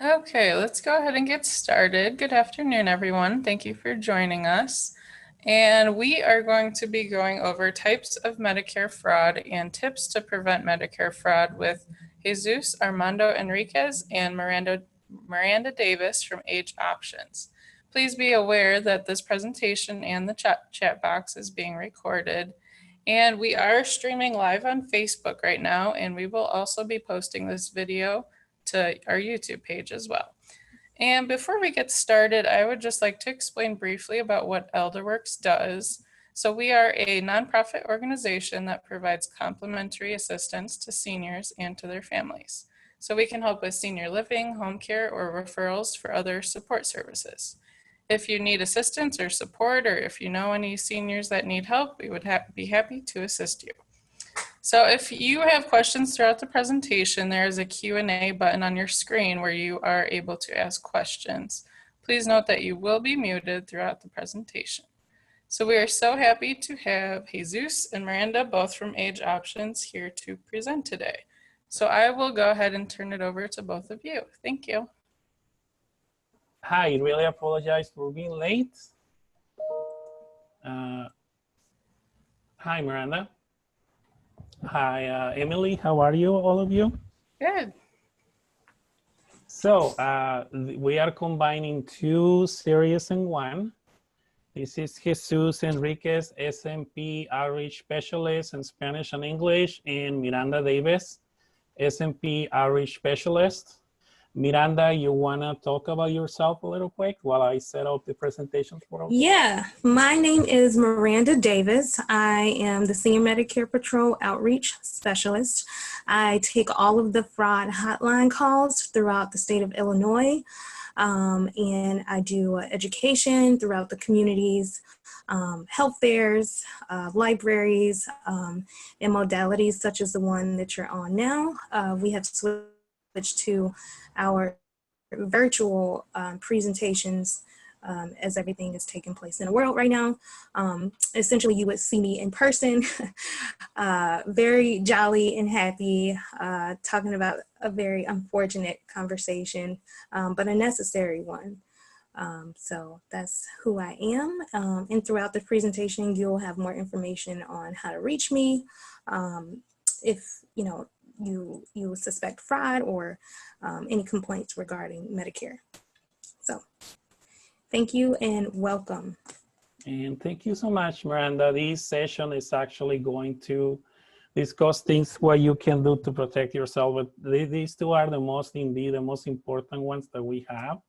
Okay, let's go ahead and get started. Good afternoon, everyone. Thank you for joining us. And we are going to be going over types of Medicare fraud and tips to prevent Medicare fraud with Jesus, Armando Enriquez, and Miranda Davis from Age Options. Please be aware that this presentation and the chat box is being recorded. And we are streaming live on Facebook right now, and we will also be posting this video to our YouTube page as well. And before we get started, I would just like to explain briefly about what ElderWorks does. So we are a nonprofit organization that provides complimentary assistance to seniors and to their families. So we can help with senior living, home care, or referrals for other support services. If you need assistance or support, or if you know any seniors that need help, we would be happy to assist you. So if you have questions throughout the presentation, there is a Q&A button on your screen where you are able to ask questions. Please note that you will be muted throughout the presentation. So we are so happy to have Jesus and Miranda, both from Age Options, here to present today. So I will go ahead and turn it over to both of you. Thank you. Hi, really apologize for being late. Hi, Miranda. Hi, Emily. How are you, all of you? Good. So we are combining two series in one. This is Jesus Enriquez, SMP Outreach Specialist in Spanish and English, and Miranda Davis, SMP Outreach Specialist. Miranda, you want to talk about yourself a little quick while I set up the presentation for us? Yeah, my name is Miranda Davis. I am the Senior Medicare Patrol Outreach Specialist. I take all of the fraud hotline calls throughout the state of Illinois, and I do education throughout the communities, health fairs, libraries, and modalities such as the one that you're on now. We have switched to our virtual presentations as everything is taking place in the world right now. Essentially, you would see me in person, very jolly and happy, talking about a very unfortunate conversation, but a necessary one. So that's who I am. And throughout the presentation, you'll have more information on how to reach me. If you suspect fraud or any complaints regarding Medicare. So thank you and welcome. And thank you so much, Miranda. This session is actually going to discuss things what you can do to protect yourself. But these two are the most important ones that we have,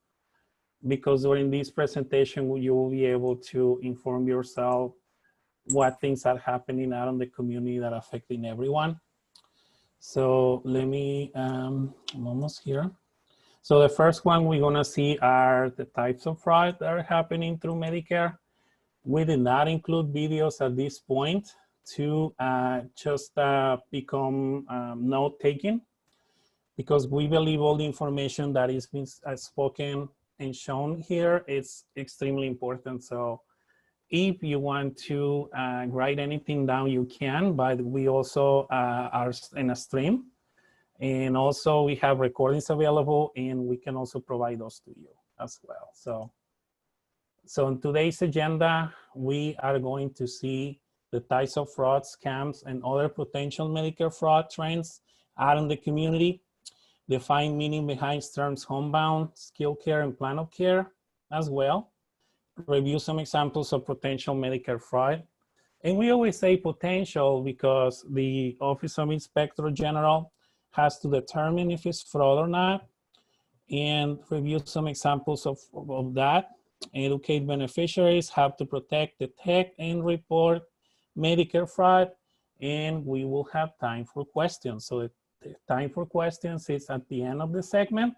because during this presentation, you will be able to inform yourself what things are happening out in the community that are affecting everyone. So let me, I'm almost here. So the first one we're gonna see are the types of fraud that are happening through Medicare. We did not include videos at this point to just become note-taking, because we believe all the information that is being spoken and shown here is extremely important. So if you want to write anything down, you can, but we also are in a stream. And also we have recordings available, and we can also provide those to you as well. So in today's agenda, we are going to see the types of fraud, scams, and other potential Medicare fraud trends out in the community, define meaning behind terms homebound, skill care, and plan of care as well. Review some examples of potential Medicare fraud. And we always say potential because the Office of Inspector General has to determine if it's fraud or not, and review some examples of that. Educate beneficiaries how to protect, detect, and report Medicare fraud. And we will have time for questions. So the time for questions is at the end of the segment.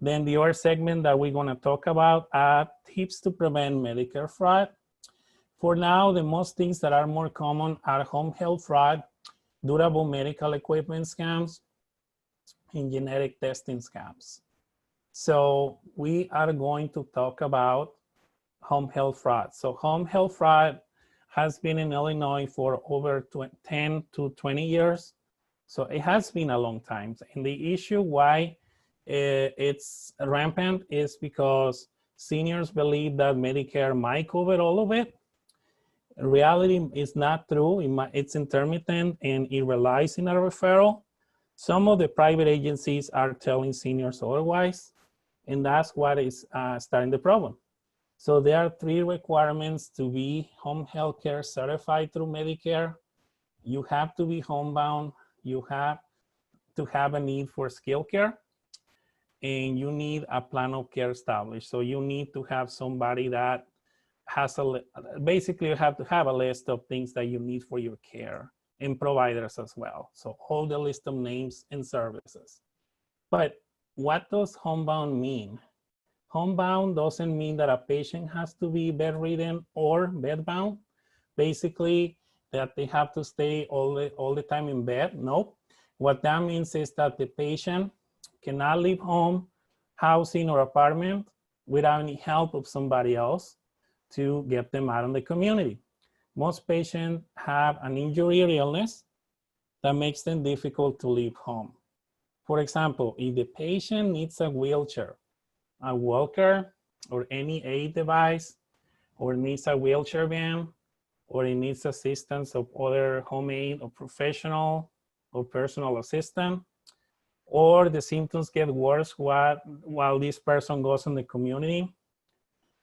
Then the other segment that we're gonna talk about are tips to prevent Medicare fraud. For now, the most things that are more common are home health fraud, durable medical equipment scams, and genetic testing scams. So we are going to talk about home health fraud. So home health fraud has been in Illinois for over 10 to 20 years. So it has been a long time. And the issue why it's rampant is because seniors believe that Medicare might cover all of it. Reality is not true. It's intermittent and it relies on a referral. Some of the private agencies are telling seniors otherwise, and that's what is starting the problem. So there are 3 requirements to be home health care certified through Medicare. You have to be homebound, you have to have a need for skilled care, and you need a plan of care established. So you need to have somebody that has basically you have to have a list of things that you need for your care and providers as well. So hold the list of names and services. But what does homebound mean? Homebound doesn't mean that a patient has to be bedridden or bedbound. Basically, that they have to stay all the time in bed. Nope. What that means is that the patient cannot leave home, housing, or apartment without any help of somebody else to get them out in the community. Most patients have an injury or illness that makes them difficult to leave home. For example, if the patient needs a wheelchair, a walker, or any aid device, or needs a wheelchair van, or it needs assistance of other home aid or professional or personal assistant, or the symptoms get worse while this person goes in the community,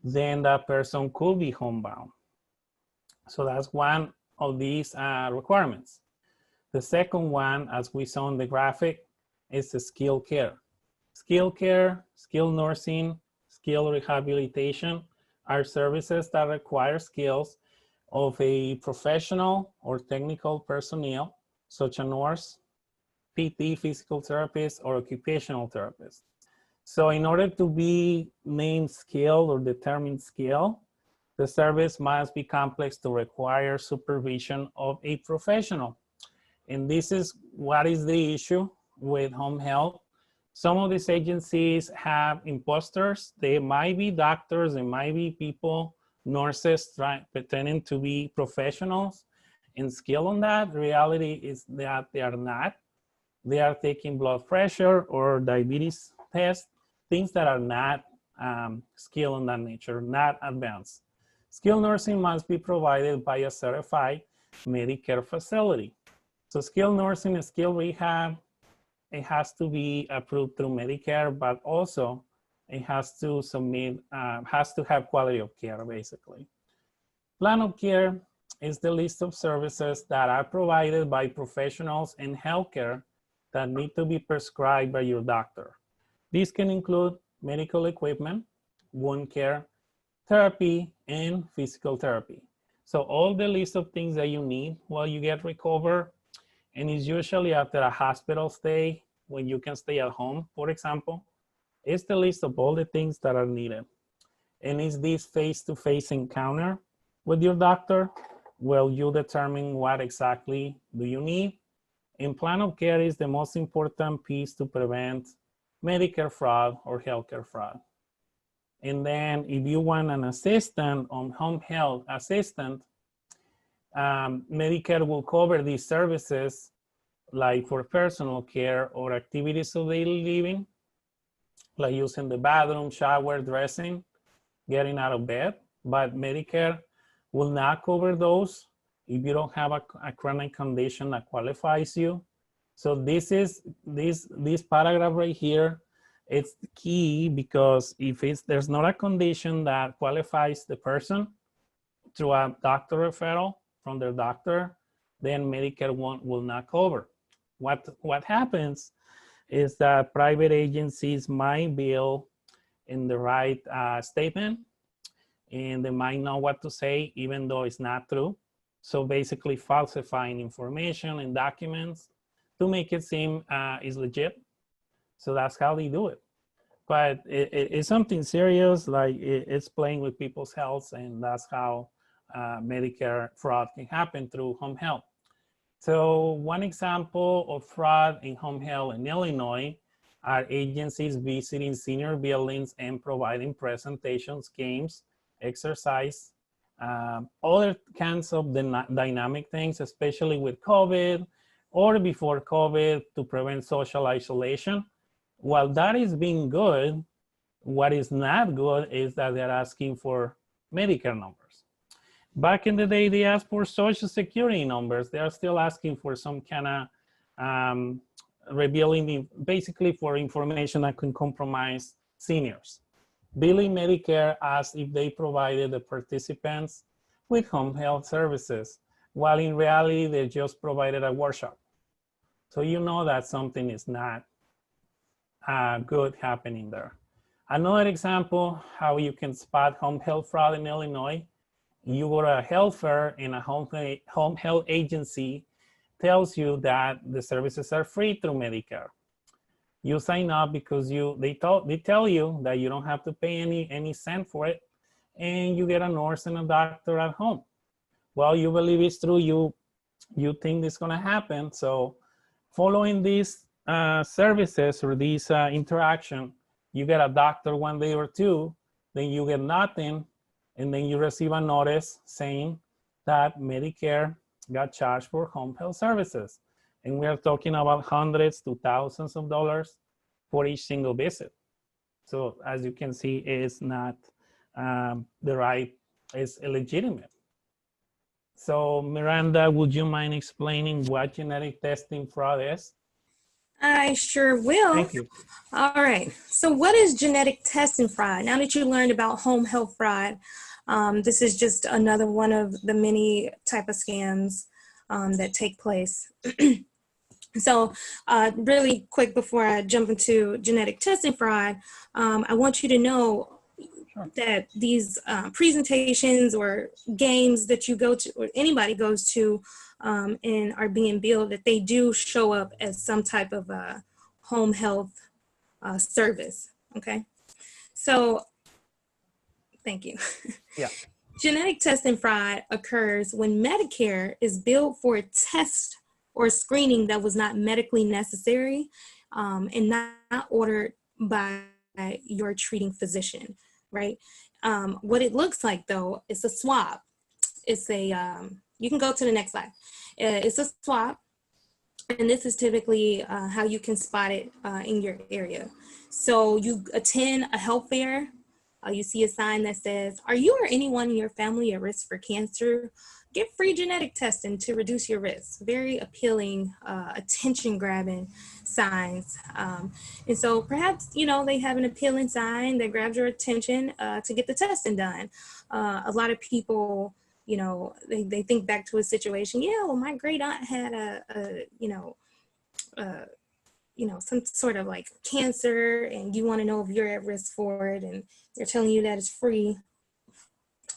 then that person could be homebound. So that's one of these requirements. The second one, as we saw in the graphic, is the skilled care. Skilled care, skilled nursing, skilled rehabilitation are services that require skills of a professional or technical personnel, such as a nurse, PT, physical therapist, or occupational therapist. So in order to be named skilled or determined skill, the service must be complex to require supervision of a professional. And this is what is the issue with home health. Some of these agencies have imposters. They might be doctors, they might be people, nurses pretending to be professionals and skilled on that. The reality is that they are not. They are taking blood pressure or diabetes tests, things that are not skilled in that nature, not advanced. Skilled nursing must be provided by a certified Medicare facility. So skilled nursing and skilled rehab, it has to be approved through Medicare, but also it has to submit, has to have quality of care, basically. Plan of care is the list of services that are provided by professionals in healthcare that need to be prescribed by your doctor. These can include medical equipment, wound care, therapy, and physical therapy. So all the list of things that you need while you get recovered, and it's usually after a hospital stay when you can stay at home, for example, it's the list of all the things that are needed. And it's this face-to-face encounter with your doctor where you determine what exactly do you need. And plan of care is the most important piece to prevent Medicare fraud or healthcare fraud. And then if you want an assistant on home health assistant, Medicare will cover these services like for personal care or activities of daily living, like using the bathroom, shower, dressing, getting out of bed. But Medicare will not cover those if you don't have a chronic condition that qualifies you. So this paragraph right here, it's key because if there's not a condition that qualifies the person through a doctor referral from their doctor, then Medicare will not cover. What happens is that private agencies might bill in the right statement, and they might know what to say even though it's not true. So basically falsifying information and documents to make it seem is legit. So that's how they do it. But it's something serious, like it's playing with people's health, and that's how Medicare fraud can happen through home health. So one example of fraud in home health in Illinois are agencies visiting senior buildings and providing presentations, games, exercise, other kinds of dynamic things, especially with COVID or before COVID, to prevent social isolation. While that is being good, what is not good is that they're asking for Medicare numbers. Back in the day, they asked for Social Security numbers. They are still asking for some kind of revealing, basically for information that can compromise seniors. Billing Medicare asked if they provided the participants with home health services, while in reality, they just provided a workshop. So you know that something is not good happening there. Another example, how you can spot home health fraud in Illinois. You go to a health fair and a home health agency tells you that the services are free through Medicare. You sign up because they tell you that you don't have to pay any cent for it, and you get a nurse and a doctor at home. Well, you believe it's true. You think it's going to happen. So following these services or these interaction, you get a doctor one day or two, then you get nothing, and then you receive a notice saying that Medicare got charged for home health services. And we are talking about hundreds to thousands of dollars for each single visit. So as you can see, it's not the right, it's illegitimate. So Miranda, would you mind explaining what genetic testing fraud is? I sure will. Thank you. All right. So what is genetic testing fraud? Now that you learned about home health fraud, this is just another one of the many type of scams that take place. So really quick before I jump into genetic testing fraud, I want you to know that these presentations or games that you go to or anybody goes to and are being billed, that they do show up as some type of home health service. Okay, so thank you. Yeah. Genetic testing fraud occurs when Medicare is billed for a test or screening that was not medically necessary and not ordered by your treating physician, right? What it looks like though, it's a swab. It's a, you can go to the next slide. It's a swab, and this is typically how you can spot it in your area. So you attend a health fair, you see a sign that says, "Are you or anyone in your family at risk for cancer? Get free genetic testing to reduce your risk." Very appealing, attention-grabbing signs. And so perhaps, you know, they have an appealing sign that grabs your attention to get the testing done. A lot of people, you know, they think back to a situation. Yeah, well, my great aunt had some sort of like cancer, and you want to know if you're at risk for it, and they're telling you that it's free.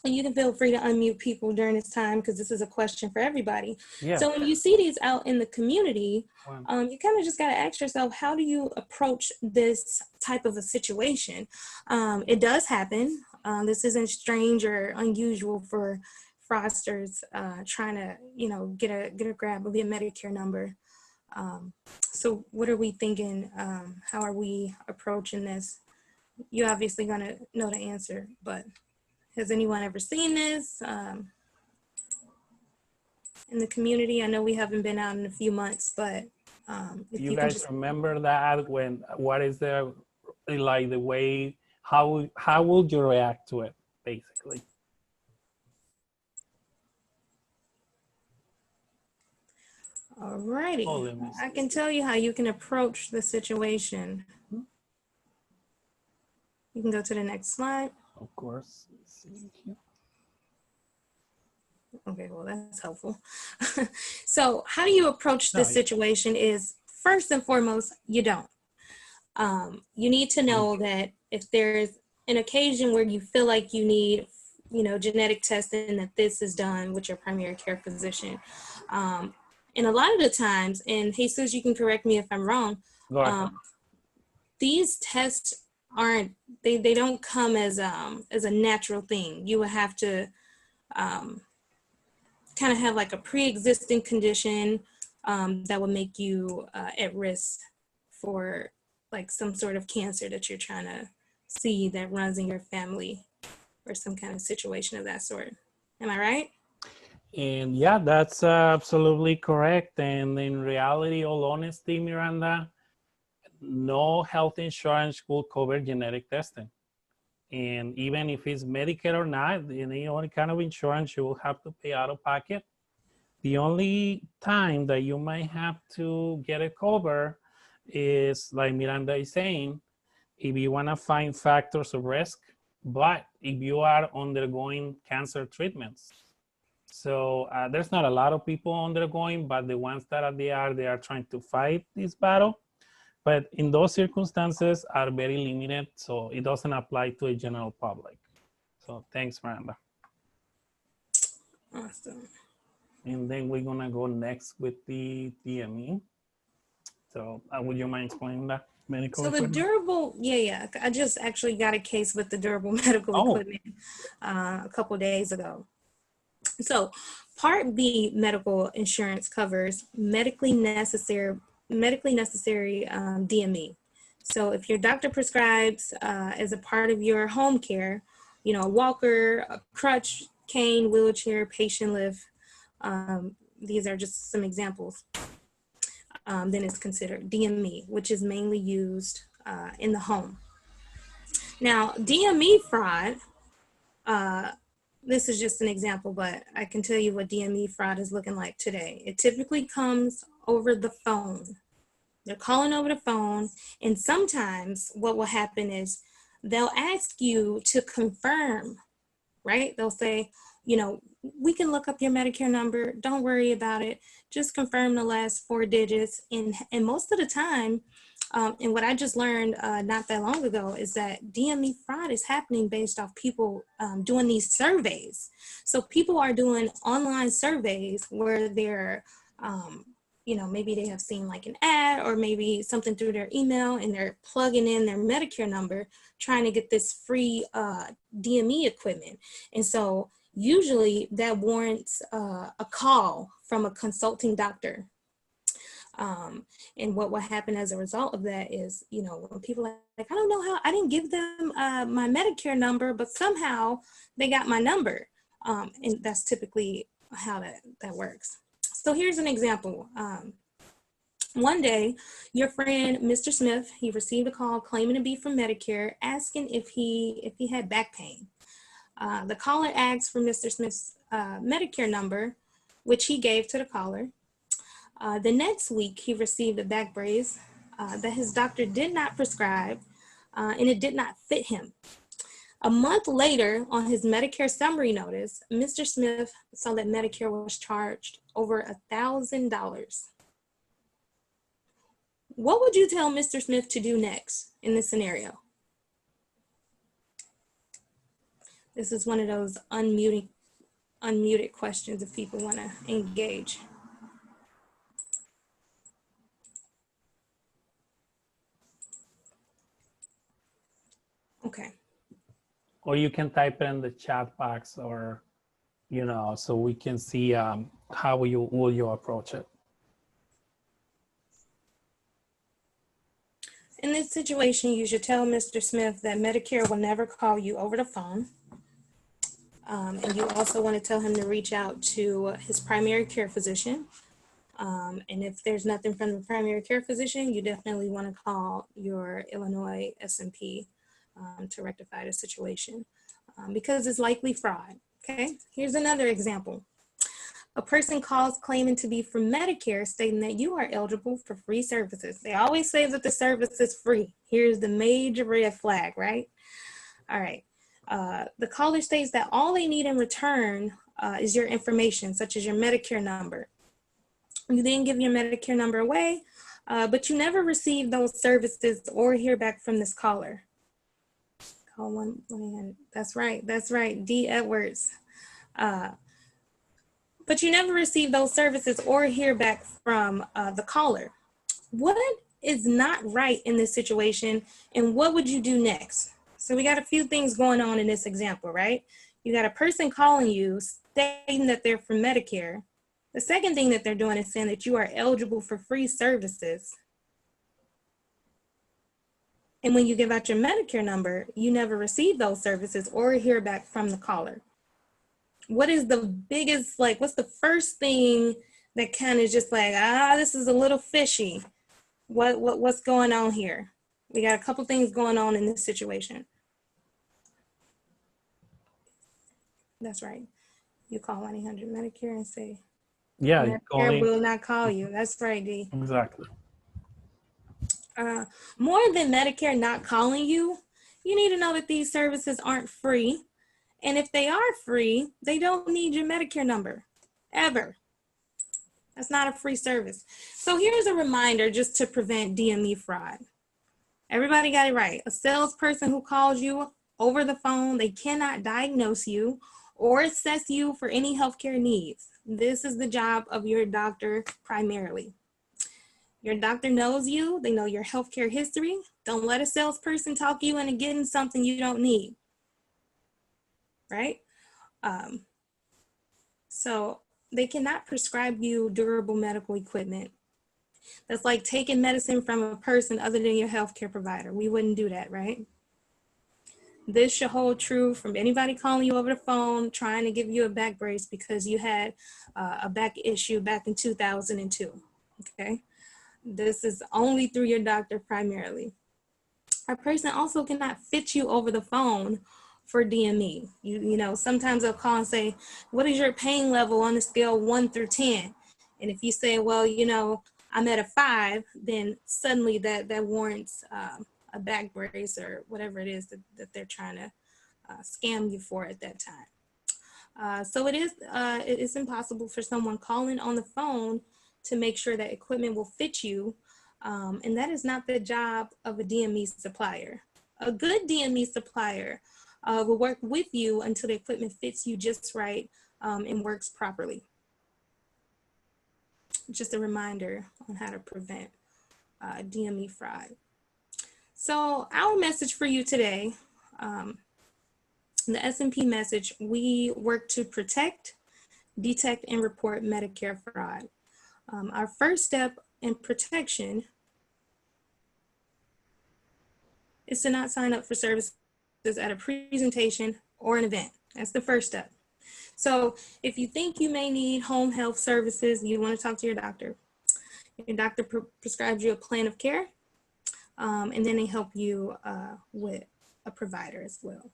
And you can feel free to unmute people during this time because this is a question for everybody. Yeah. So when you see these out in the community, you kind of just got to ask yourself, how do you approach this type of a situation? It does happen. This isn't strange or unusual for fraudsters trying to, you know, get a grab of your Medicare number. So what are we thinking? How are we approaching this? You're obviously going to know the answer, but has anyone ever seen this in the community? I know we haven't been out in a few months, but if you guys just remember that, what is the way, how would you react to it, basically? All righty. I can tell you how you can approach the situation. You can go to the next slide. Of course. Okay, well, that's helpful. So how do you approach this situation is, first and foremost, you don't. You need to know that if there's an occasion where you feel like you need, you know, genetic testing, that this is done with your primary care physician. And a lot of the times, and Jesus, you can correct me if I'm wrong, these tests aren't, they don't come as a natural thing. You would have to kind of have like a pre-existing condition that would make you at risk for like some sort of cancer that you're trying to see that runs in your family or some kind of situation of that sort. Am I right? And yeah, that's absolutely correct. And in reality, all honesty, Miranda, no health insurance will cover genetic testing. And even if it's Medicare or not, any other kind of insurance, you will have to pay out of pocket. The only time that you might have to get it covered is, like Miranda is saying, if you want to find factors of risk, but if you are undergoing cancer treatments. So there's not a lot of people undergoing, but the ones that they are trying to fight this battle. But in those circumstances are very limited, so it doesn't apply to a general public. So thanks, Miranda. Awesome. And then we're gonna go next with the DME. So would you mind explaining that? Medical So the equipment? durable, yeah. I just actually got a case with the durable medical equipment a couple days ago. So Part B medical insurance covers medically necessary DME. So if your doctor prescribes as a part of your home care, you know, a walker, a crutch, cane, wheelchair, patient lift, these are just some examples, then it's considered DME, which is mainly used in the home. Now, DME fraud, this is just an example, but I can tell you what DME fraud is looking like today. It typically comes over the phone. They're calling over the phone, and sometimes what will happen is they'll ask you to confirm, right? They'll say, you know, we can look up your Medicare number. Don't worry about it. Just confirm the last 4 digits. And most of the time, and what I just learned not that long ago is that DME fraud is happening based off people doing these surveys. So people are doing online surveys where they're, you know, maybe they have seen like an ad or maybe something through their email and they're plugging in their Medicare number, trying to get this free DME equipment. And so usually that warrants a call from a consulting doctor. And what will happen as a result of that is, you know, when people are like, I don't know how, I didn't give them my Medicare number, but somehow they got my number. And that's typically how that works. So here's an example. One day, your friend, Mr. Smith, he received a call claiming to be from Medicare, asking if he had back pain. The caller asked for Mr. Smith's Medicare number, which he gave to the caller. The next week, he received a back brace that his doctor did not prescribe, and it did not fit him. A month later, on his Medicare summary notice, Mr. Smith saw that Medicare was charged over $1,000. What would you tell Mr. Smith to do next in this scenario? This is one of those unmuted questions if people want to engage. Okay. Or you can type it in the chat box, or, you know, so we can see how will you approach it. In this situation, you should tell Mr. Smith that Medicare will never call you over the phone. And you also want to tell him to reach out to his primary care physician. And if there's nothing from the primary care physician, you definitely want to call your Illinois SMP to rectify the situation because it's likely fraud. Okay, here's another example. A person calls claiming to be from Medicare, stating that you are eligible for free services. They always say that the service is free. Here's the major red flag, right? All right. The caller states that all they need in return is your information, such as your Medicare number. You then give your Medicare number away, but you never receive those services or hear back from this caller. Call one. That's right. D. Edwards. But you never receive those services or hear back from the caller. What is not right in this situation, and what would you do next? So we got a few things going on in this example, right? You got a person calling you stating that they're from Medicare. The second thing that they're doing is saying that you are eligible for free services. And when you give out your Medicare number, you never receive those services or hear back from the caller. What is the biggest, what's the first thing that kind of just this is a little fishy? What's going on here? We got a couple things going on in this situation. That's right. You call 1-800-Medicare and say, Yeah, Medicare will not call you. That's right, D. exactly. More than Medicare not calling you, you need to know that these services aren't free. And if they are free, they don't need your Medicare number, ever. That's not a free service. So here's a reminder just to prevent DME fraud. Everybody got it right. A salesperson who calls you over the phone, they cannot diagnose you or assess you for any healthcare needs. This is the job of your doctor primarily. Your doctor knows you, they know your healthcare history. Don't let a salesperson talk you into getting something you don't need, right? So they cannot prescribe you durable medical equipment. That's like taking medicine from a person other than your healthcare provider. We wouldn't do that, right? This should hold true from anybody calling you over the phone trying to give you a back brace because you had a back issue back in 2002, okay? This is only through your doctor primarily. A person also cannot fit you over the phone for DME. You know, sometimes they'll call and say, what is your pain level on the scale 1 through 10? And if you say, well, you know, I'm at a 5, then suddenly that warrants a back brace or whatever it is that they're trying to scam you for at that time. So it is impossible for someone calling on the phone to make sure that equipment will fit you. And that is not the job of a DME supplier. A good DME supplier will work with you until the equipment fits you just right and works properly. Just a reminder on how to prevent DME fraud. So our message for you today, the SMP message, we work to protect, detect, and report Medicare fraud. Our first step in protection is to not sign up for services at a presentation or an event. That's the first step. So if you think you may need home health services, you want to talk to your doctor. Your doctor prescribes you a plan of care, and then they help you with a provider as well.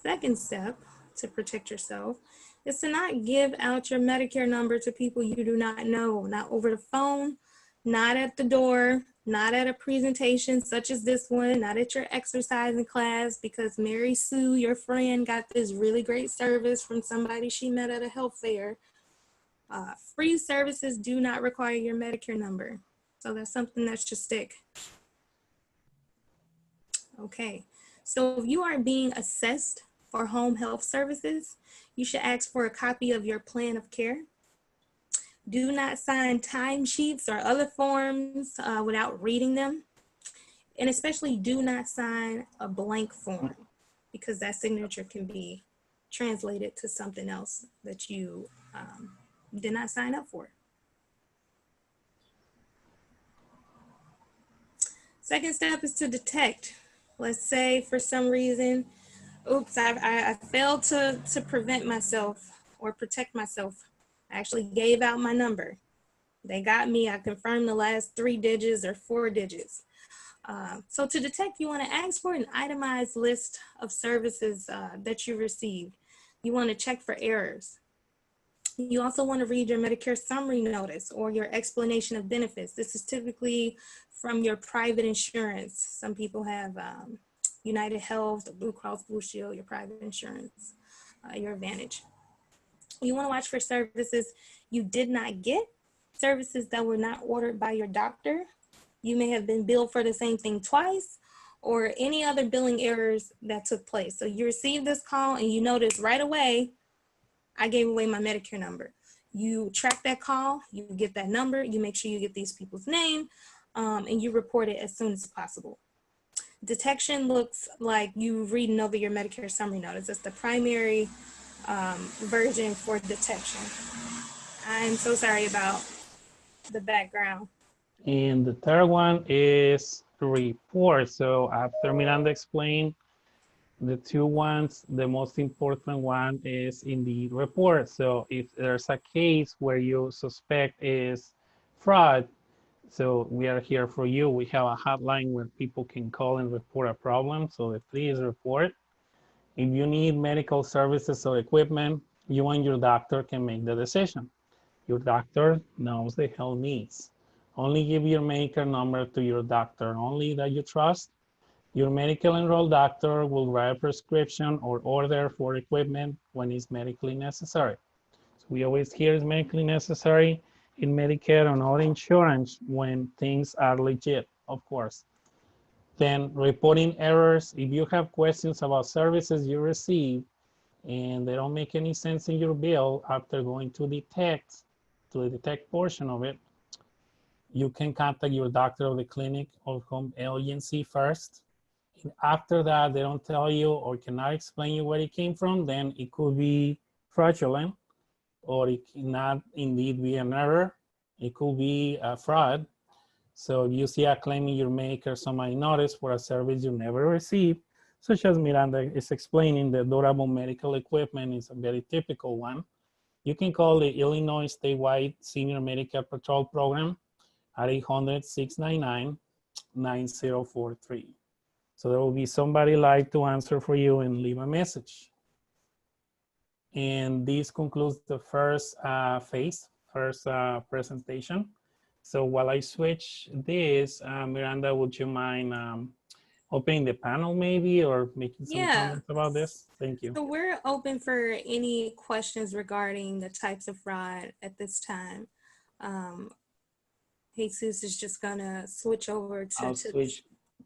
Second step to protect yourself is to not give out your Medicare number to people you do not know, not over the phone, not at the door, not at a presentation such as this one, not at your exercising class, because Mary Sue, your friend, got this really great service from somebody she met at a health fair. Free services do not require your Medicare number. So that's something that should stick. Okay, so if you are being assessed for home health services, you should ask for a copy of your plan of care. Do not sign timesheets or other forms without reading them. And especially do not sign a blank form because that signature can be translated to something else that you did not sign up for. Second step is to detect. Let's say for some reason, oops, I failed to prevent myself or protect myself. I actually gave out my number. They got me. I confirmed the last 3 digits or 4 digits. So to detect, you want to ask for an itemized list of services that you received. You want to check for errors. You also want to read your Medicare summary notice or your explanation of benefits. This is typically from your private insurance. Some people have United Health, Blue Cross Blue Shield, your private insurance, your Advantage. You want to watch for services you did not get, services that were not ordered by your doctor. You may have been billed for the same thing twice, or any other billing errors that took place. So you receive this call and you notice right away, I gave away my Medicare number. You track that call, you get that number, you make sure you get these people's name, and you report it as soon as possible. Detection looks like you reading over your Medicare summary notice. That's the primary version for detection. I'm so sorry about the background. And the third one is report. So after Miranda explained the 2 ones, the most important one is in the report. So if there's a case where you suspect is fraud. So we are here for you. We have a hotline where people can call and report a problem. So the three is report. If you need medical services or equipment, you and your doctor can make the decision. Your doctor knows the health needs. Only give your Medicare number to your doctor only that you trust. Your medical enrolled doctor will write a prescription or order for equipment when it's medically necessary. So we always hear it's medically necessary in Medicare and other insurance when things are legit, of course. Then reporting errors. If you have questions about services you receive and they don't make any sense in your bill after going to the detect portion of it, you can contact your doctor of the clinic or home agency first. And after that, they don't tell you or cannot explain you where it came from, then it could be fraudulent, or it cannot indeed be an error. It could be a fraud. So if you see a claim in your Medicare somebody notice for a service you never received, such as Miranda is explaining, the durable medical equipment is a very typical one. You can call the Illinois Statewide Senior Medicare Patrol Program at 800-699-9043. So there will be somebody live to answer for you and leave a message. And this concludes the first presentation. So while I switch this, Miranda, would you mind opening the panel maybe, or making some comments about this? Thank you. So we're open for any questions regarding the types of fraud at this time. Jesus is just gonna switch over to I'll switch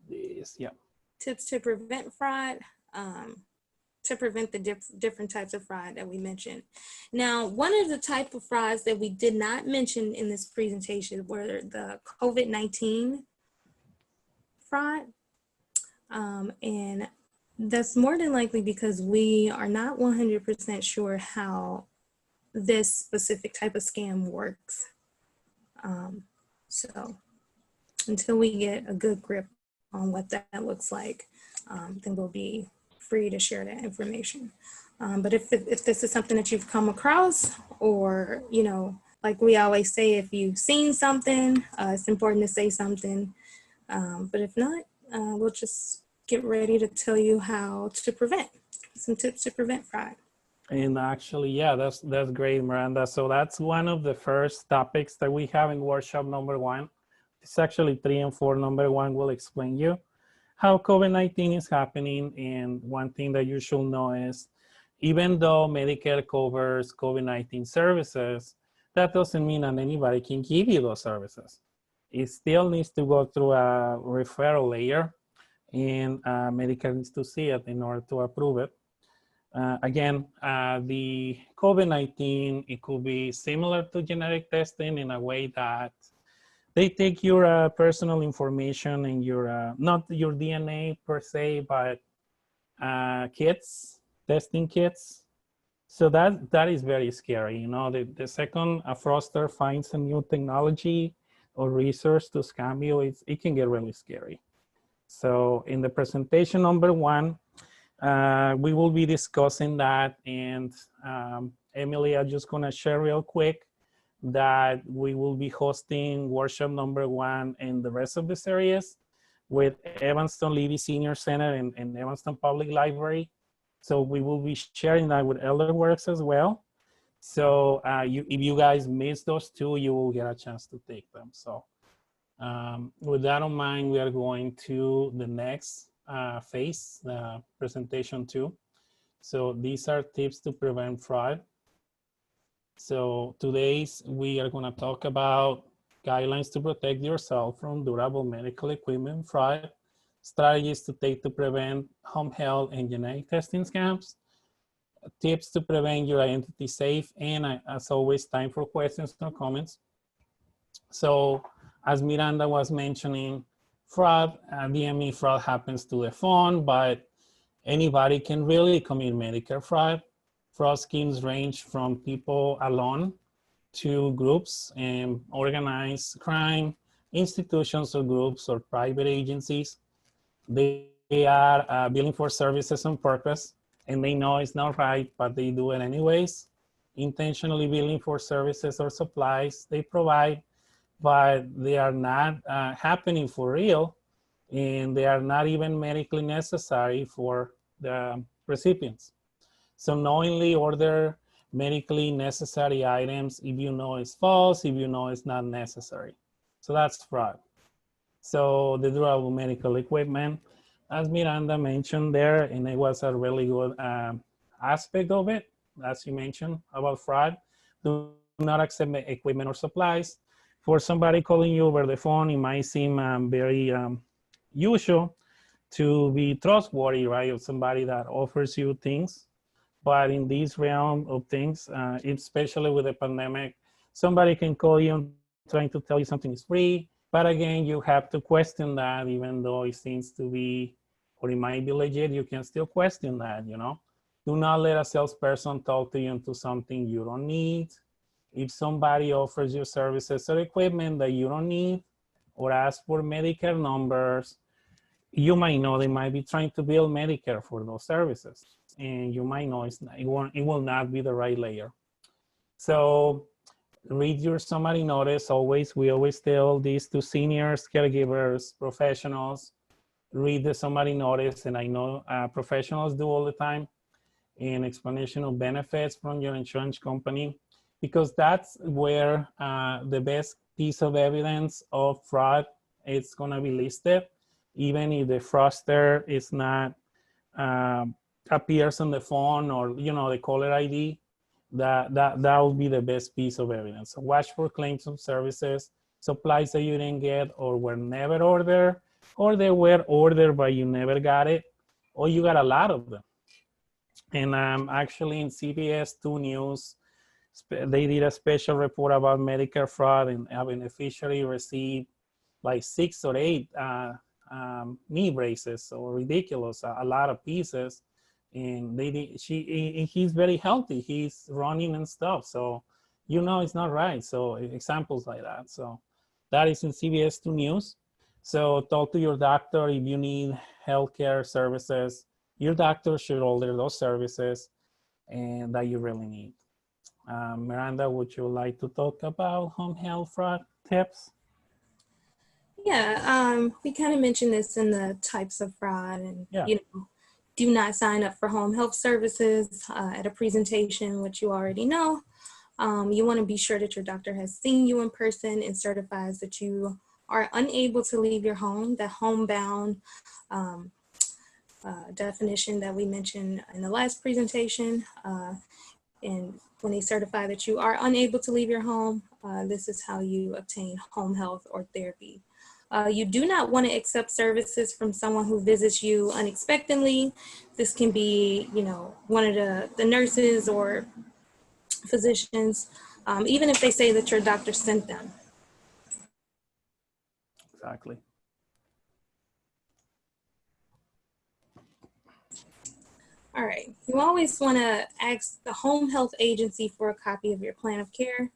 this, yeah. Tips to prevent fraud, to prevent the different types of fraud that we mentioned. Now, one of the type of frauds that we did not mention in this presentation were the COVID-19 fraud. And that's more than likely because we are not 100% sure how this specific type of scam works. So until we get a good grip on what that looks like, then we'll be free to share that information. But if this is something that you've come across, or, you know, like we always say, if you've seen something, it's important to say something. But if not, we'll just get ready to tell you how to prevent, some tips to prevent fraud. And actually, yeah, that's great, Miranda. So that's one of the first topics that we have in workshop number 1. It's actually 3 and 4. Number 1 will explain you how COVID-19 is happening. And one thing that you should know is, even though Medicare covers COVID-19 services, that doesn't mean that anybody can give you those services. It still needs to go through a referral layer, and Medicare needs to see it in order to approve it. The COVID-19, it could be similar to genetic testing in a way that they take your personal information and your, not your DNA per se, but kits, testing kits. So that is very scary. You know, the second a fraudster finds a new technology or research to scam you, it can get really scary. So in the presentation number 1, we will be discussing that. And Emily, I'm just gonna share real quick that we will be hosting workshop number 1 in the rest of the series with Evanston Levy Senior Center and Evanston Public Library. So we will be sharing that with ElderWorks as well. So if you guys miss those 2, you will get a chance to take them. So with that in mind, we are going to the next phase, presentation 2. So these are tips to prevent fraud. So today's we are going to talk about guidelines to protect yourself from durable medical equipment fraud, strategies to take to prevent home health and genetic testing scams, tips to prevent your identity safe, and as always, time for questions or comments. So as Miranda was mentioning, fraud, DME fraud happens to the phone, but anybody can really commit Medicare fraud. Fraud schemes range from people alone to groups and organized crime, institutions or groups or private agencies. They are billing for services on purpose, and they know it's not right, but they do it anyways. Intentionally billing for services or supplies they provide but they are not happening for real, and they are not even medically necessary for the recipients. So knowingly order medically necessary items if you know it's false, if you know it's not necessary. So that's fraud. So the durable medical equipment, as Miranda mentioned there, and it was a really good aspect of it, as you mentioned about fraud. Do not accept equipment or supplies. For somebody calling you over the phone, it might seem very usual to be trustworthy, right? Of somebody that offers you things. But in this realm of things, especially with the pandemic, somebody can call you and trying to tell you something is free. But again, you have to question that, even though it seems to be, or it might be legit, you can still question that, you know? Do not let a salesperson talk to you into something you don't need. If somebody offers you services or equipment that you don't need, or ask for Medicare numbers, you might know they might be trying to bill Medicare for those services. And you might know it will not be the right layer. So read your summary notice always. We always tell this to seniors, caregivers, professionals. Read the summary notice, and I know professionals do all the time. An explanation of benefits from your insurance company, because that's where the best piece of evidence of fraud is going to be listed, even if the fraudster is not appears on the phone or the caller ID. That will be the best piece of evidence. So watch for claims of services, supplies that you didn't get or were never ordered, or they were ordered but you never got it, or you got a lot of them. And actually in CBS 2 News, they did a special report about Medicare fraud, and a beneficiary received like 6 or 8 knee braces, so ridiculous, a lot of pieces. And he's very healthy, he's running and stuff, so it's not right. So examples like that. So that is in CBS 2 News. So talk to your doctor if you need healthcare services. Your doctor should order those services and that you really need. Miranda, would you like to talk about home health fraud tips? Yeah, we kind of mentioned this in the types of fraud, and do not sign up for home health services at a presentation, which you already know. You want to be sure that your doctor has seen you in person and certifies that you are unable to leave your home. The homebound definition that we mentioned in the last presentation, and when they certify that you are unable to leave your home, this is how you obtain home health or therapy. You do not want to accept services from someone who visits you unexpectedly. This can be, one of the nurses or physicians, even if they say that your doctor sent them. Exactly. All right, you always want to ask the home health agency for a copy of your plan of care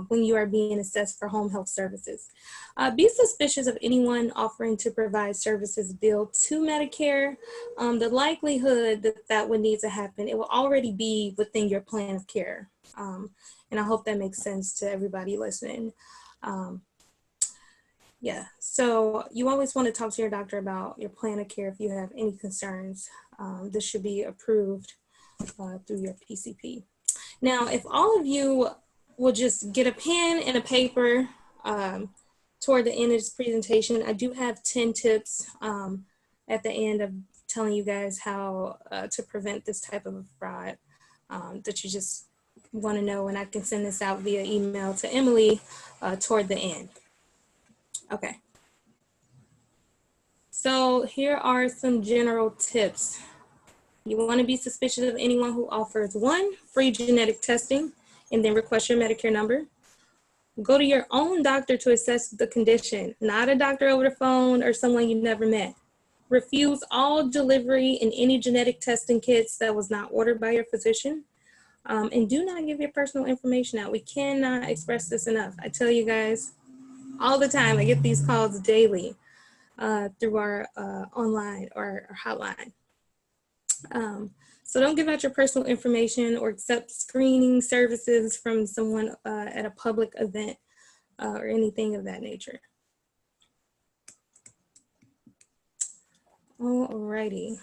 when you are being assessed for home health services. Be suspicious of anyone offering to provide services billed to Medicare. The likelihood that would need to happen, it will already be within your plan of care. And I hope that makes sense to everybody listening. Yeah, so you always want to talk to your doctor about your plan of care if you have any concerns. This should be approved through your PCP. Now, if all of you will just get a pen and a paper toward the end of this presentation, I do have 10 tips at the end of telling you guys how to prevent this type of fraud that you just want to know, and I can send this out via email to Emily toward the end. Okay. So here are some general tips. You want to be suspicious of anyone who offers 1, free genetic testing, and then request your Medicare number. Go to your own doctor to assess the condition, not a doctor over the phone or someone you never met. Refuse all delivery and any genetic testing kits that was not ordered by your physician. And do not give your personal information out. We cannot express this enough. I tell you guys all the time, I get these calls daily through our online or our hotline. So don't give out your personal information or accept screening services from someone at a public event. or anything of that nature. Alrighty.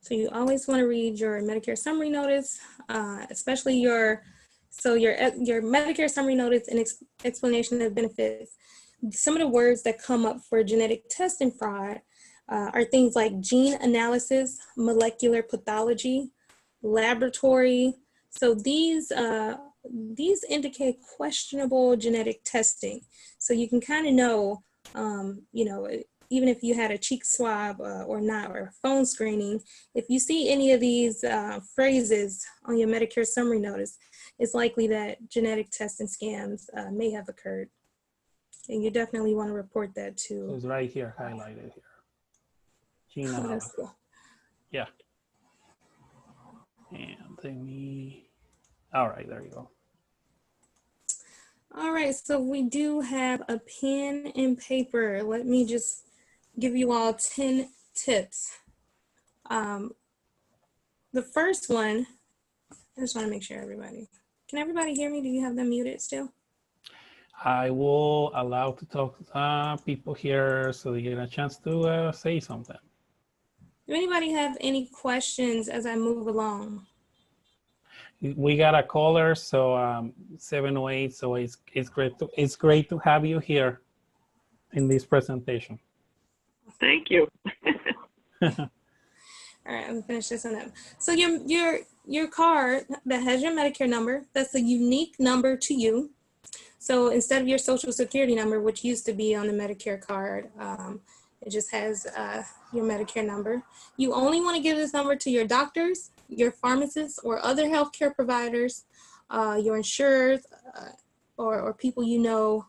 So you always want to read your Medicare summary notice, especially your Medicare summary notice and explanation of benefits. Some of the words that come up for genetic testing fraud are things like gene analysis, molecular pathology, laboratory. So these indicate questionable genetic testing. So you can kind of know, you know, even if you had a cheek swab or not, or phone screening, if you see any of these phrases on your Medicare summary notice, it's likely that genetic testing scams may have occurred. And you definitely want to report that to. So it's right here, highlighted here. Gene analysis. Cool. Yeah. And let me, all right, there you go. All right, so we do have a pen and paper. Let me just give you all 10 tips. The first one, I just want to make sure can everybody hear me? Do you have them muted still? I will allow to talk to people here so they get a chance to say something. Do anybody have any questions as I move along? We got a caller, so 708. So it's great to have you here in this presentation. Thank you. All right, I'm gonna finish this one up. So your card that has your Medicare number, that's a unique number to you. So instead of your social security number, which used to be on the Medicare card, it just has your Medicare number. You only want to give this number to your doctors, your pharmacists, or other healthcare providers, your insurers, or people you know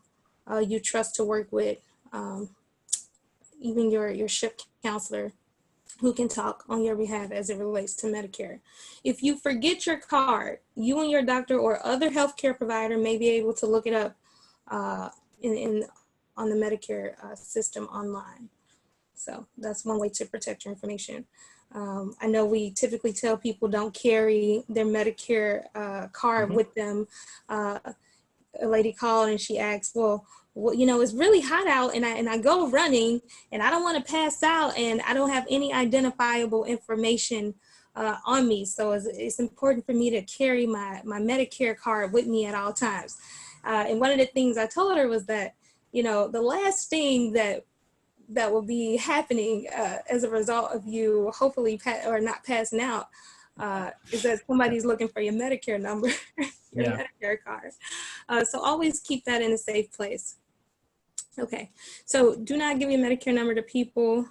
you trust to work with, even your SHIP counselor who can talk on your behalf as it relates to Medicare. If you forget your card, you and your doctor or other healthcare provider may be able to look it up on the Medicare system online. So that's one way to protect your information. I know we typically tell people don't carry their Medicare card with them. A lady called and she asked, well, you know, it's really hot out and I go running and I don't want to pass out and I don't have any identifiable information on me. So it's important for me to carry my Medicare card with me at all times. And one of the things I told her was that, you know, the last thing that will be happening as a result of you hopefully not passing out is that somebody's looking for your Medicare number, your Medicare card. So always keep that in a safe place. Okay, so do not give your Medicare number to people.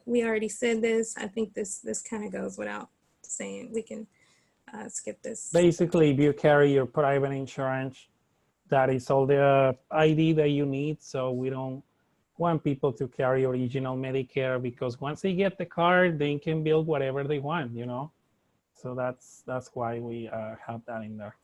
We already said this. I think this kind of goes without saying. We can skip this. Basically, if you carry your private insurance, that is all the ID that you need. So we don't want people to carry original Medicare because once they get the card, they can build whatever they want, you know? So that's why we have that in there.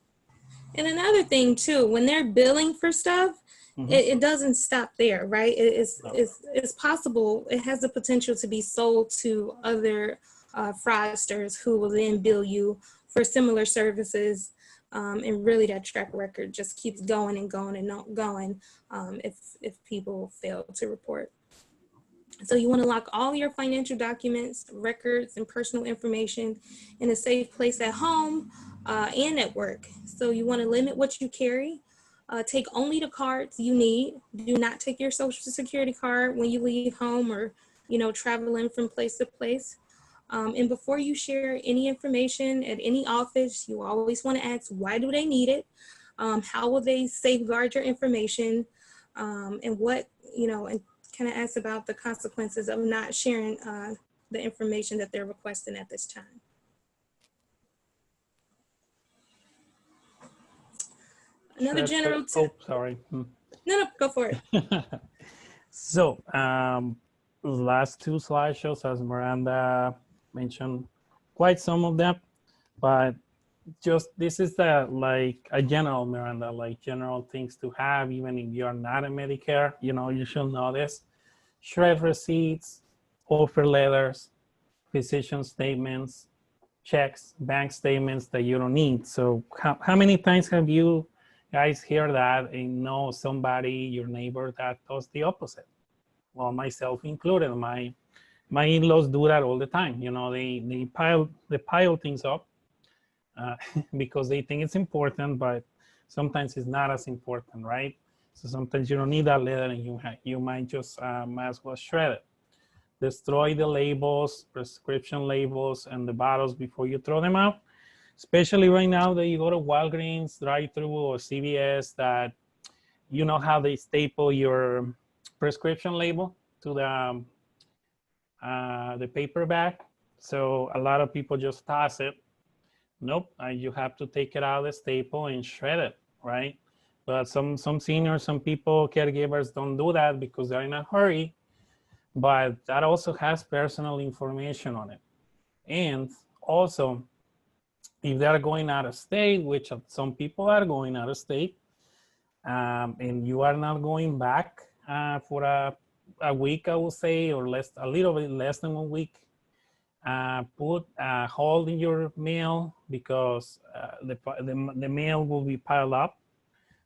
And another thing too, when they're billing for stuff, it doesn't stop there, right? It's possible, it has the potential to be sold to other fraudsters who will then bill you for similar services. And really that track record just keeps going and going and not going if people fail to report. So you want to lock all your financial documents, records, and personal information in a safe place at home and at work. So you want to limit what you carry. Take only the cards you need. Do not take your social security card when you leave home or, you know, traveling from place to place. And before you share any information at any office, you always want to ask, why do they need it? How will they safeguard your information? And what, you know, and kind of ask about the consequences of not sharing the information that they're requesting at this time. Another general tip. Oh, sorry. No, go for it. So last two slideshows, as Miranda mentioned, quite some of them, but just this is like a general, Miranda, like general things to have, even if you're not a Medicare, you know, you should know this. Shred receipts, offer letters, physician statements, checks, bank statements that you don't need. So how many times have you guys hear that and know somebody, your neighbor, that does the opposite. Well, myself included. My in-laws do that all the time. You know, they pile things up because they think it's important, but sometimes it's not as important, right? So sometimes you don't need that letter, and you might just might as well shred it. Destroy the labels, prescription labels, and the bottles before you throw them out. Especially right now that you go to Walgreens, drive-through, or CVS, that you know how they staple your prescription label to the paper bag. So a lot of people just toss it. Nope, you have to take it out of the staple and shred it, right? But some seniors, some people, caregivers don't do that because they're in a hurry. But that also has personal information on it. And also, if they're going out of state, which some people are going out of state, and you are not going back for a week, I would say, or a little bit less than 1 week, put a hold in your mail because the mail will be piled up.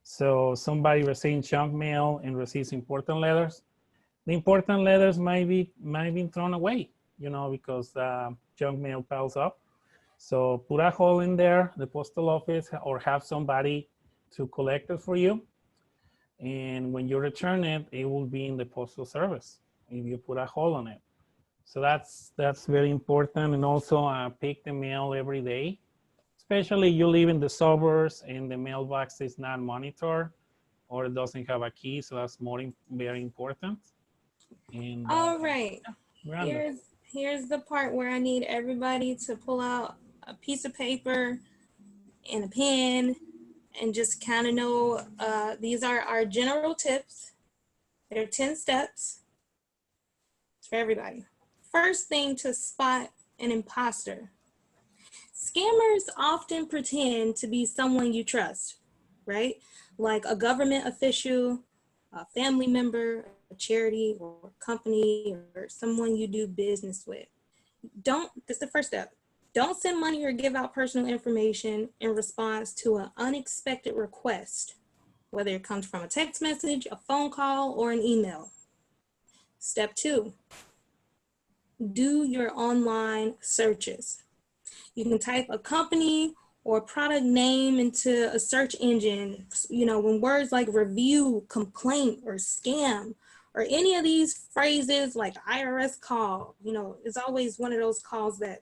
So somebody receives junk mail and receives important letters. The important letters might be thrown away, you know, because junk mail piles up. So put a hole in there, the postal office, or have somebody to collect it for you. And when you return it, it will be in the postal service if you put a hole on it. So that's very important. And also pick the mail every day, especially you live in the suburbs and the mailbox is not monitored or it doesn't have a key. So that's very important. And All right. Miranda. Here's the part where I need everybody to pull out a piece of paper and a pen and just kind of know these are our general tips. There are 10 steps. It's for everybody. First thing to spot an imposter. Scammers often pretend to be someone you trust, right? Like a government official, a family member, a charity or company, or someone you do business with. That's the first step. Don't send money or give out personal information in response to an unexpected request, whether it comes from a text message, a phone call, or an email. Step 2, do your online searches. You can type a company or product name into a search engine. You know, when words like review, complaint, or scam, or any of these phrases like IRS call, you know, it's always one of those calls that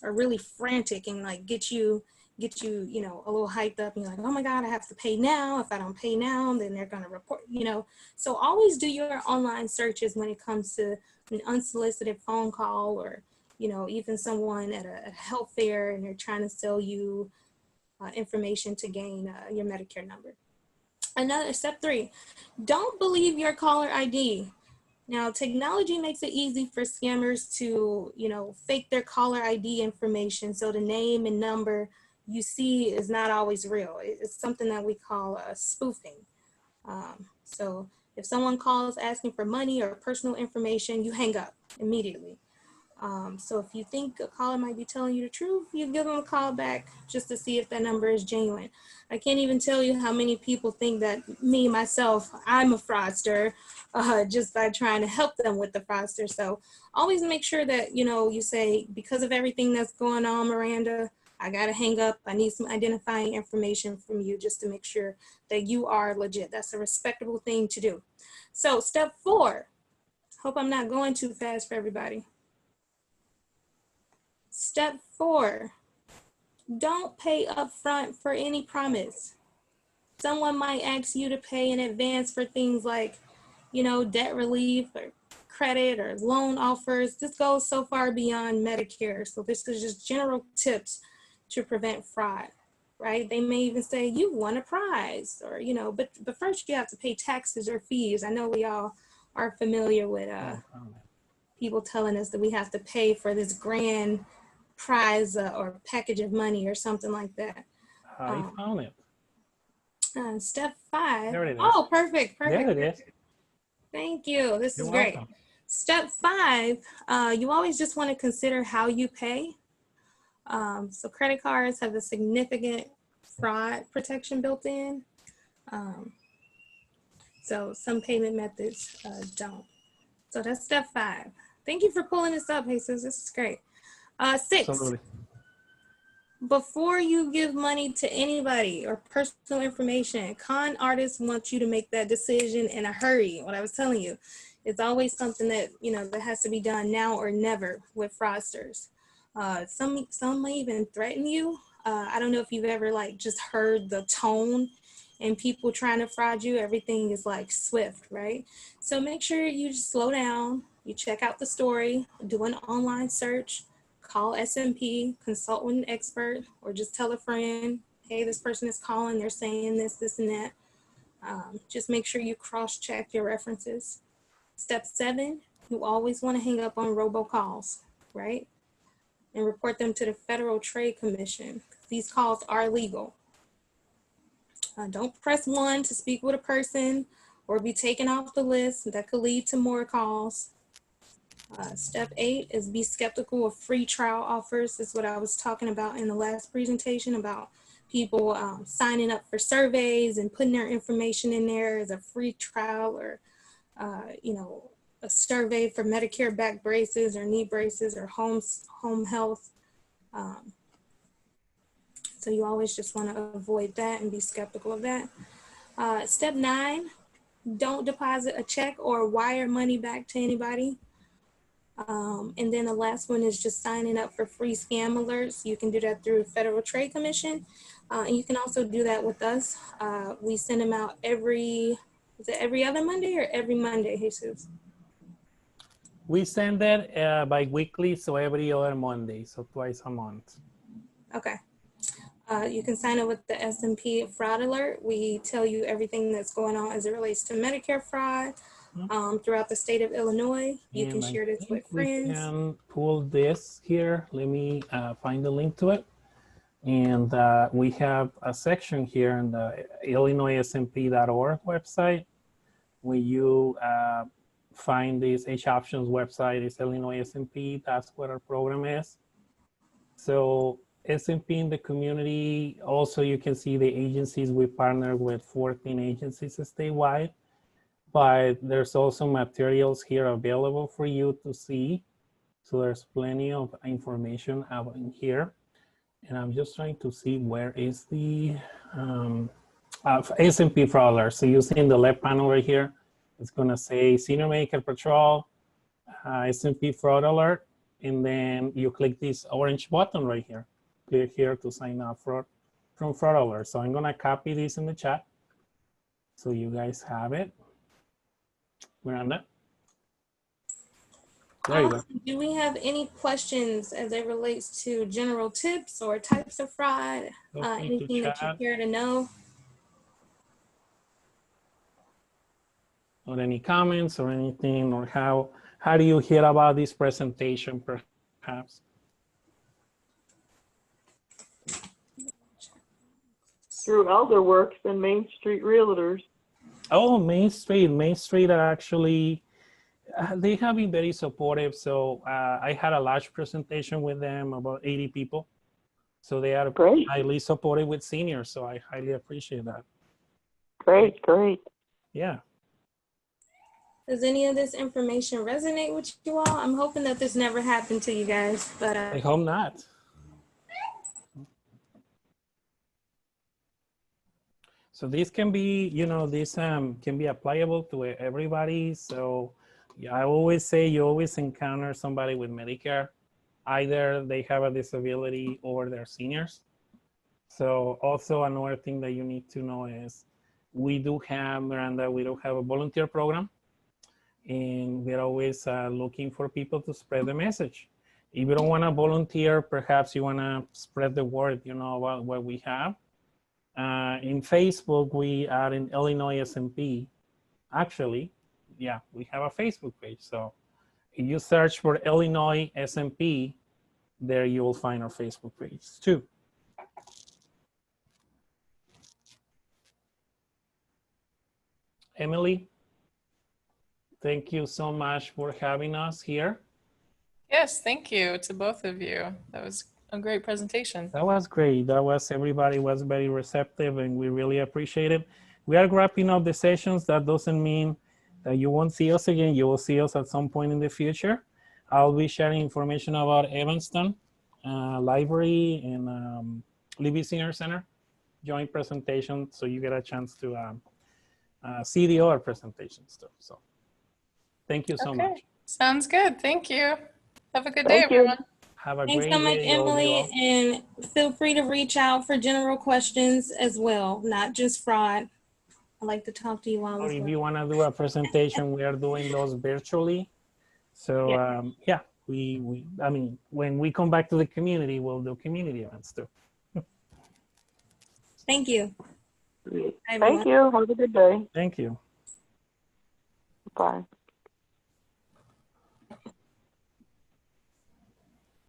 are really frantic and like get you, you know, a little hyped up and you're like, oh my God, I have to pay now. If I don't pay now, then they're going to report, you know. So always do your online searches when it comes to an unsolicited phone call or, you know, even someone at a health fair and they're trying to sell you information to gain your Medicare number. Another step 3, don't believe your caller ID. Now, technology makes it easy for scammers to, you know, fake their caller ID information. So the name and number you see is not always real. It's something that we call spoofing. So if someone calls asking for money or personal information, you hang up immediately. So if you think a caller might be telling you the truth, you give them a call back just to see if that number is genuine. I can't even tell you how many people think that myself, I'm a fraudster just by trying to help them with the fraudster. So always make sure that, you know, you say, because of everything that's going on, Miranda, I got to hang up. I need some identifying information from you just to make sure that you are legit. That's a respectable thing to do. So step 4, hope I'm not going too fast for everybody. Step 4, don't pay upfront for any promise. Someone might ask you to pay in advance for things like, you know, debt relief or credit or loan offers. This goes so far beyond Medicare. So this is just general tips to prevent fraud, right? They may even say you won a prize or, you know, but first you have to pay taxes or fees. I know we all are familiar with people telling us that we have to pay for this grand prize or package of money or something like that. I found it. Step 5. There it is. Oh, perfect. There it is. Thank you. This You're is great. welcome. Step 5, you always just want to consider how you pay. So credit cards have a significant fraud protection built in. Um, so some payment methods don't. So that's step 5. Thank you for pulling this up, Jesus. This is great. 6, Absolutely. before you give money to anybody or personal information, con artists want you to make that decision in a hurry. What I was telling you, it's always something that, you know, that has to be done now or never with fraudsters. Some may even threaten you. I don't know if you've ever like just heard the tone and people trying to fraud you. Everything is like swift, right? So make sure you just slow down. You check out the story, do an online search, call SMP, consult with an expert, or just tell a friend, hey, this person is calling, they're saying this, this, and that. Just make sure you cross-check your references. Step 7, you always want to hang up on robocalls, right? And report them to the Federal Trade Commission. These calls are legal. Don't press 1 to speak with a person or be taken off the list. That could lead to more calls. Step 8 is be skeptical of free trial offers. This is what I was talking about in the last presentation about people signing up for surveys and putting their information in there as a free trial or, you know, a survey for Medicare back braces or knee braces or home health. So you always just want to avoid that and be skeptical of that. Step 9, don't deposit a check or wire money back to anybody. And then the last one is just signing up for free scam alerts. You can do that through Federal Trade Commission. And you can also do that with us. We send them out every other Monday or every Monday, Jesus? We send that bi-weekly, so every other Monday, so twice a month. Okay. You can sign up with the SMP Fraud Alert. We tell you everything that's going on as it relates to Medicare fraud throughout the state of Illinois. You can share this with friends. We can pull this here. Let me find the link to it. And we have a section here in the IllinoisSMP.org website where you find this H Options website. It's Illinois SMP. That's what our program is. So SMP in the community. Also, you can see the agencies. We partner with 14 agencies statewide, but there's also materials here available for you to see. So there's plenty of information out in here. And I'm just trying to see where is the SMP Fraud Alert. So you see in the left panel right here, it's gonna say Senior Medicare Patrol, SMP Fraud Alert, and then you click this orange button right here. Click here to sign up from Fraud Alert. So I'm gonna copy this in the chat so you guys have it. Miranda? There you go. Do we have any questions as it relates to general tips or types of fraud? Anything that you care to know? Or any comments or anything, or how do you hear about this presentation perhaps? Through ElderWorks and Main Street Realtors. Oh, Main Street are actually, they have been very supportive. So I had a large presentation with them, about 80 people. So they are Great. highly supportive with seniors. So I highly appreciate that. Great, great. Yeah. Does any of this information resonate with you all? I'm hoping that this never happened to you guys, but I hope not. So this can be, you know, this can be applicable to everybody. So yeah, I always say you always encounter somebody with Medicare. Either they have a disability or they're seniors. So also another thing that you need to know is we do have, Miranda, we do have a volunteer program. And we're always looking for people to spread the message. If you don't want to volunteer, perhaps you want to spread the word, you know, about what we have. In Facebook, we are in Illinois SMP. Actually, yeah, we have a Facebook page. So if you search for Illinois SMP, there you will find our Facebook page too. Emily? Thank you so much for having us here. Yes, thank you to both of you. That was a great presentation. That was great. Everybody was very receptive and we really appreciate it. we are wrapping up the sessions. That doesn't mean that you won't see us again. You will see us at some point in the future. I'll be sharing information about Evanston Library and Libby Senior Center joint presentation, so you get a chance to see the other presentations too. So thank you so much. Sounds good. Thank you. Have a good day, Thank you. everyone. Have a Thanks great so much, day, all of you Emily, all. and feel free to reach out for general questions as well, not just fraud. I'd like to talk to you all Or as if well. you want to do a presentation, we are doing those virtually. So yeah, I mean, when we come back to the community, we'll do community events too. Thank you. Bye, Thank everyone. you. Have a good day. Thank you. Bye.